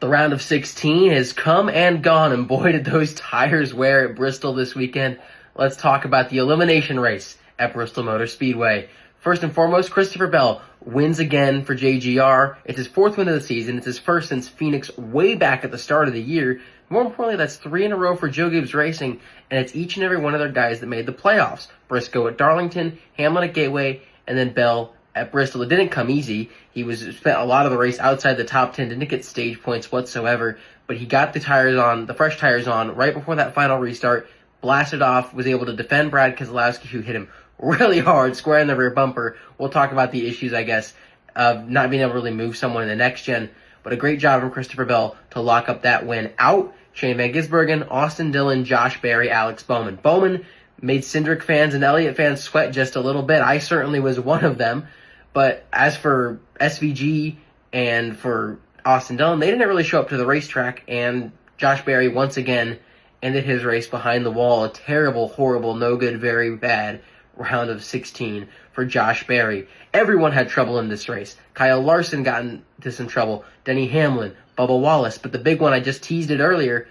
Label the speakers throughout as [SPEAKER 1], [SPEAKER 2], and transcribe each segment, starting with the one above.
[SPEAKER 1] The round of 16 has come and gone, and boy, did those tires wear at Bristol this weekend. Let's talk about the elimination race at Bristol Motor Speedway. First and foremost, Christopher Bell wins again for JGR. It's his fourth win of the season. It's his first since Phoenix way back at the start of the year. More importantly, that's 3 in a row for Joe Gibbs Racing, and it's each and every one of their guys that made the playoffs. Briscoe at Darlington, Hamlin at Gateway, and then Bell at Bristol. It didn't come easy. He spent a lot of the race outside the top 10, didn't get stage points whatsoever, but he got the fresh tires on right before that final restart, blasted off, was able to defend Brad Keselowski, who hit him really hard, square in the rear bumper. We'll talk about the issues, I guess, of not being able to really move someone in the next gen, but a great job from Christopher Bell to lock up that win. Out, Shane Van Gisbergen, Austin Dillon, Josh Berry, Alex Bowman. Bowman made Cindric fans and Elliott fans sweat just a little bit. I certainly was one of them. But as for SVG and for Austin Dillon, they didn't really show up to the racetrack, and Josh Berry once again ended his race behind the wall. A terrible, horrible, no good, very bad round of 16 for Josh Berry. Everyone had trouble in this race. Kyle Larson got into some trouble, Denny Hamlin, Bubba Wallace, but the big one, I just teased it earlier,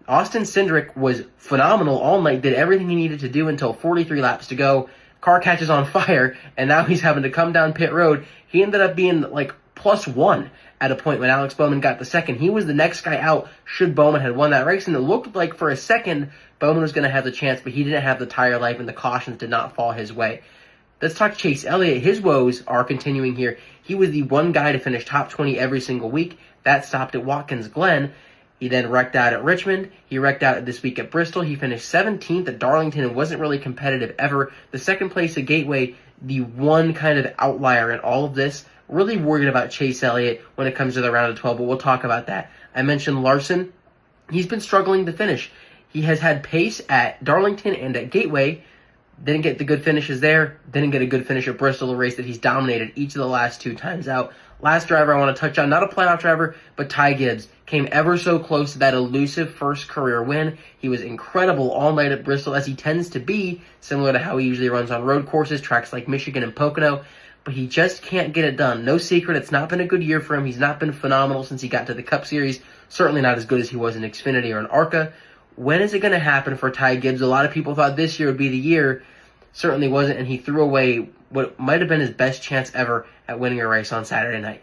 [SPEAKER 1] Austin Cindric was phenomenal all night, did everything he needed to do until 43 laps to go. Car catches on fire, and now he's having to come down pit road. He ended up being like +1 at a point when Alex Bowman got the second. He was the next guy out should Bowman had won that race, and it looked like for a second Bowman was going to have the chance, but he didn't have the tire life, and the cautions did not fall his way. Let's talk Chase Elliott. His woes are continuing here. He was the one guy to finish top 20 every single week. That stopped at Watkins Glen. He then wrecked out at Richmond. He wrecked out this week at Bristol. He finished 17th at Darlington and wasn't really competitive ever. The second place at Gateway, the one kind of outlier in all of this. Really worried about Chase Elliott when it comes to the round of 12, but we'll talk about that. I mentioned Larson. He's been struggling to finish. He has had pace at Darlington and at Gateway. Didn't get the good finishes there. Didn't get a good finish at Bristol, a race that he's dominated each of the last 2 times out. Last driver I want to touch on, not a playoff driver, but Ty Gibbs. Came ever so close to that elusive first career win. He was incredible all night at Bristol, as he tends to be, similar to how he usually runs on road courses, tracks like Michigan and Pocono, but he just can't get it done. No secret, it's not been a good year for him. He's not been phenomenal since he got to the Cup Series. Certainly not as good as he was in Xfinity or in ARCA. When is it going to happen for Ty Gibbs? A lot of people thought this year would be the year. Certainly wasn't, and he threw away what might have been his best chance ever at winning a race on Saturday night.